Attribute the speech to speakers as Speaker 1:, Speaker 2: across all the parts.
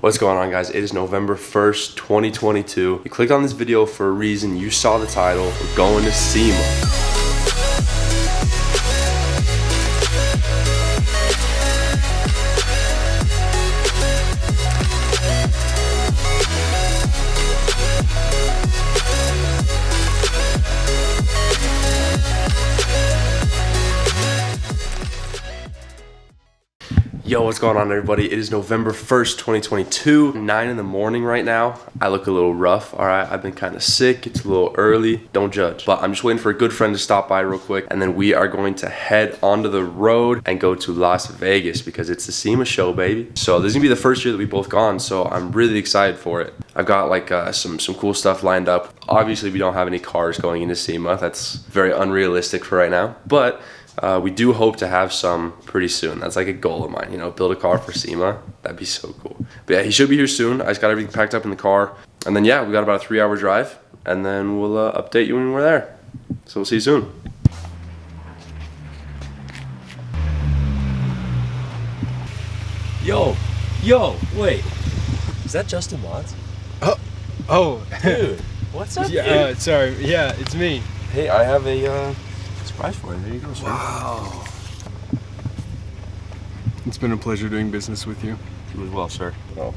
Speaker 1: What's going on, guys? It is November 1st, 2022. You clicked on this video for a reason. You saw the title. We're going to SEMA. Yo, what's going on, everybody? It is November 1st, 2022, 9 in the morning right now. I look a little rough, all right? I've been kind of sick. It's a little early. Don't judge. But I'm just waiting for a good friend to stop by real quick, and then we are going to head onto the road and go to Las Vegas because it's the SEMA show, baby. So this is gonna be the first year that we've both gone, so I'm really excited for it. I've got like some cool stuff lined up. Obviously, we don't have any cars going into SEMA. That's very unrealistic for right now, but we do hope to have some pretty soon. That's like a goal of mine, you know, build a car for SEMA. That'd be so cool. But yeah, he should be here soon. I just got everything packed up in the car. And then yeah, we got about a 3-hour drive, and then we'll update you when we're there. So we'll see you soon. Yo, wait. Is that Justin Watts?
Speaker 2: Oh.
Speaker 1: Dude, what's up,
Speaker 2: yeah,
Speaker 1: dude?
Speaker 2: sorry. Yeah, it's me.
Speaker 1: Hey, I have a surprise for you. There you go, sir.
Speaker 2: Wow. It's been a pleasure doing business with you.
Speaker 1: You as well, sir. Oh.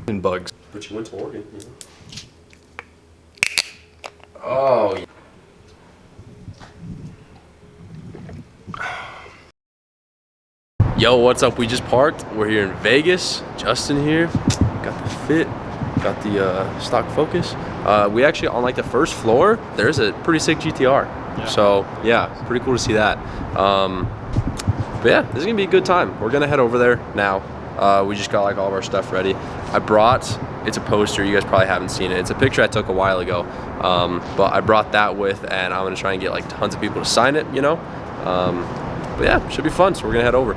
Speaker 1: And bugs. But you went to Oregon, you know? Oh, yeah. Yo, what's up? We just parked. We're here in Vegas. Justin here. Got the fit. Got the stock Focus. We actually, on like the first floor, there's a pretty sick GTR. Yeah. So yeah, pretty cool to see that. But yeah, this is gonna be a good time. We're gonna head over there now. We just got like all of our stuff ready. I brought, it's a poster, you guys probably haven't seen it. It's a picture I took a while ago. But I brought that with, and I'm gonna try and get like tons of people to sign it, you know? But yeah, should be fun, so we're gonna head over.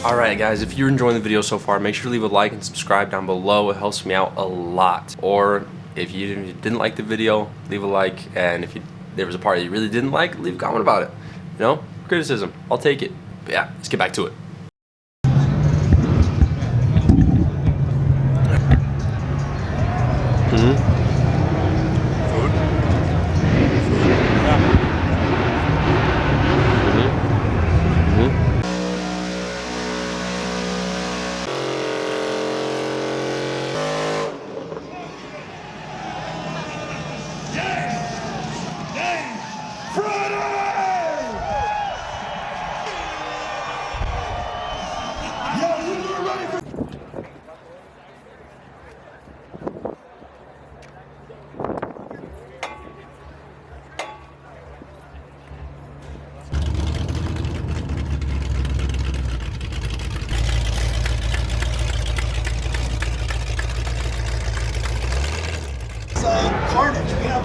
Speaker 1: Alright guys, if you're enjoying the video so far, make sure to leave a like and subscribe down below. It helps me out a lot. Or if you didn't like the video, leave a like, and if there was a part you really didn't like, leave a comment about it. You know, criticism, I'll take it. But yeah, let's get back to it.
Speaker 3: Carnage, we have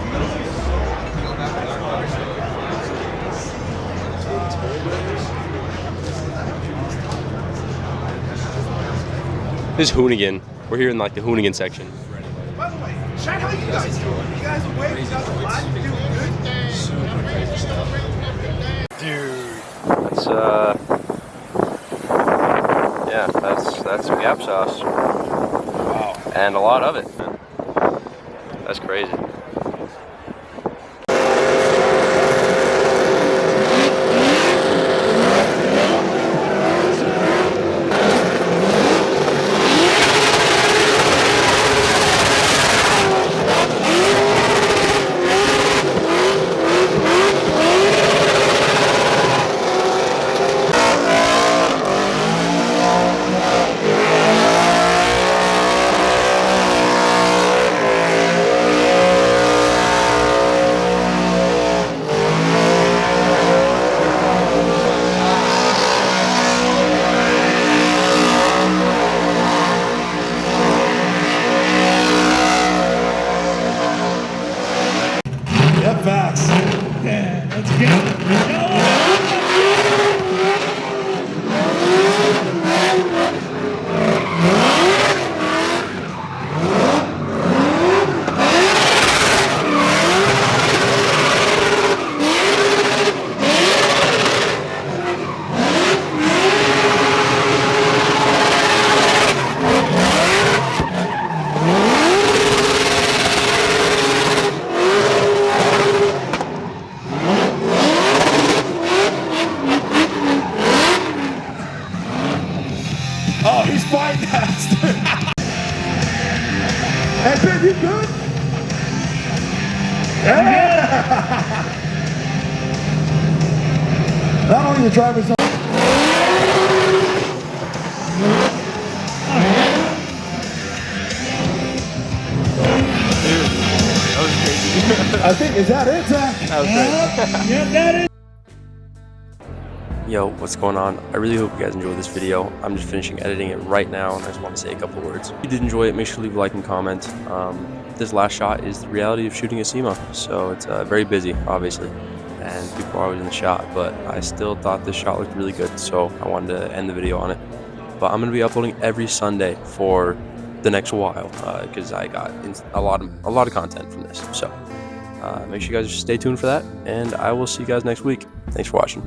Speaker 1: This is Hoonigan. We're here in like the Hoonigan section.
Speaker 3: By the way, Chen, how you guys doing? You guys awake? You guys alive? You doing good?
Speaker 2: Dude.
Speaker 1: It's yeah, that's gap sauce.
Speaker 2: Wow.
Speaker 1: Wow. And a lot of it. That's crazy.
Speaker 3: Yep, facts. Yeah, let's get it. Oh, he's fighting faster. Hey, Ben, you good? Yeah! Not only the driver's on. I think, is that it, Zach?
Speaker 2: That was great.
Speaker 3: Yep, that is.
Speaker 1: Yo, what's going on? I really hope you guys enjoyed this video. I'm just finishing editing it right now, and I just want to say a couple of words. If you did enjoy it, make sure to leave a like and comment. This last shot is the reality of shooting a SEMA, so it's very busy, obviously, and people are always in the shot, but I still thought this shot looked really good, so I wanted to end the video on it. But I'm going to be uploading every Sunday for the next while, because I got a lot of content from this, so make sure you guys stay tuned for that, and I will see you guys next week. Thanks for watching.